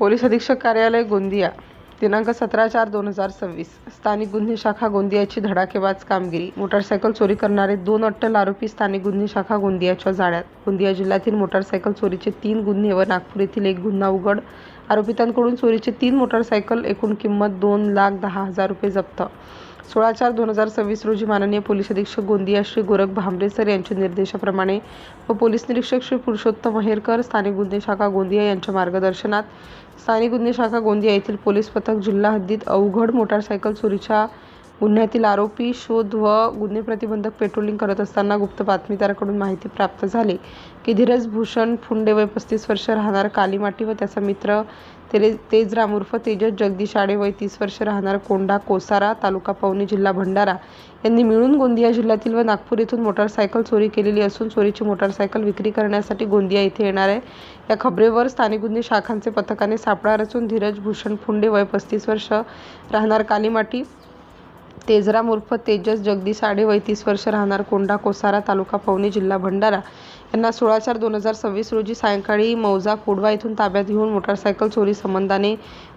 Police अधीक्षक कार्यालय गोंदिया दिनांक 17/4/2026 स्थानिक गुन्हे शाखा गोंदियाची धडाकेबाज कामगिरी। मोटारसायकल चोरी करणारे 2 अट्टल आरोपी स्थानिक गुन्हे शाखा गोंदियाच्या जाळ्यात। गोंदिया जिल्ह्यातील मोटारसायकल चोरीचे 3 गुन्हे व नागपूर येथील 1 गुन्हा उघड। आरोपितांकडून चोरीचे 3 मोटारसायकल, एकूण किंमत 2,10,000 रुपये जप्त। 16/4/2026 रोजी माननीय पोलीस अधीक्षक गोंदिया श्री गोरख भांबरे सर यांच्या निर्देशाप्रमाणे व पोलीस निरीक्षक श्री पुरुषोत्तम आहेरकर, स्थानिक गुन्हे शाखा गोंदिया यांच्या मार्गदर्शनात स्थानिक गुन्हे शाखा गोंदिया येथील पोलीस पथक जिल्हा हद्दीत अवघड मोटारसायकल चोरीच्या गुन्ह्यातील आरोपी शोध व गुन्हे प्रतिबंधक पेट्रोलिंग करत असताना गुप्त बातमीदाराकडून माहिती प्राप्त झाली की धीरज भूषण फुंडे वय 35 वर्ष राहणार कालीमाटी व त्याचा मित्र तेजराम उर्फ तेजस जगदीश आडे वय 30 वर्ष राहणार कोंढा कोसारा तालुका पवनी जिल्हा भंडारा यांनी मिळून गोंदिया जिल्ह्यातील व नागपूर येथून मोटारसायकल चोरी केलेली असून चोरीची मोटारसायकल विक्री करण्यासाठी गोंदिया येथे येणार आहे या खबरेवर स्थानिक गुन्हे शाखांचे पथकाने सापळा रचून धीरज भूषण फुंडे वय 35 वर्ष राहणार कालीमाटी, तेजराम उर्फ तेजस जगदीश आडे वय 30 वर्ष राहणार कोंढा कोसारा तालुका पवनी जिल्हा भंडारा यांना 16/4/2026 रोजी सायंकाळी मौजा कोडवा येथून ताब्यात घेऊन मोटारसायकल चोरी संबंधाने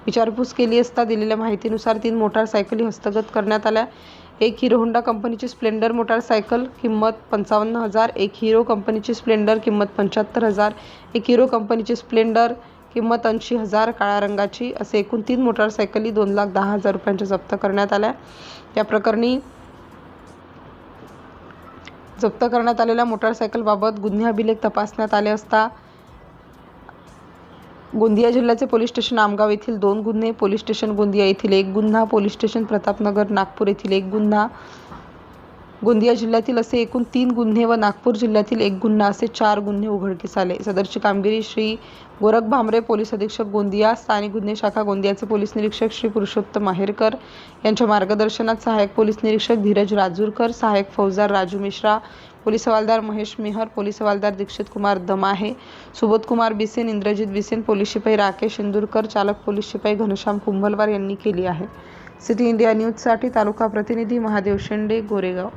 विचारपूस केली असता दिलेल्या माहितीनुसार 3 मोटारसायकली हस्तगत करण्यात आल्या। एक हिरो होंडा कंपनीची स्प्लेंडर मोटारसायकल किंमत 55,000, एक हिरो कंपनीची स्प्लेंडर किंमत 75,000, एक हिरो कंपनीची स्प्लेंडर किंमत 80,000 काळ्या रंगाची असे एकूण 3 मोटारसायकली 2,10,000 रुपयांच्या जप्त करण्यात आल्या। या प्रकरणी जप्त करण्यात आलेल्या मोटारसायकलबाबत गुन्हे अभिलेख तपासण्यात आले असता गोंदिया जिल्ह्याचे पोलीस स्टेशन आमगाव येथील 2 गुन्हे, पोलीस स्टेशन गोंदिया येथील 1 गुन्हा, पोलीस स्टेशन प्रतापनगर नागपूर येथील 1 गुन्हा, गोंदिया जिल्ह्यातील असे एकूण 3 गुन्हे व नागपूर जिल्ह्यातील 1 गुन्हा असे 4 गुन्हे उघडकीस आले। सदरची कामगिरी श्री गोरख भांबरे पोलीस अधीक्षक गोंदिया, स्थानिक गुन्हे शाखा गोंदियाचे पोलीस निरीक्षक श्री पुरुषोत्तम आहेरकर यांच्या मार्गदर्शनात सहाय्यक पोलीस निरीक्षक धीरज राजूरकर, सहाय्यक फौजदार राजू मिश्रा, पोलीस हवालदार महेश मेहर, पोलीस हवालदार दीक्षित कुमार दमाहे, सुबोध कुमार बिसेन, इंद्रजित बिसेन, पोलीस शिपाई राकेश इंदुरकर, चालक पोलीस शिपाई घनश्याम कुंभलवार यांनी केली आहे। सिटी इंडिया न्यूजसाठी तालुका प्रतिनिधी महादेव शेंडे, गोरेगाव।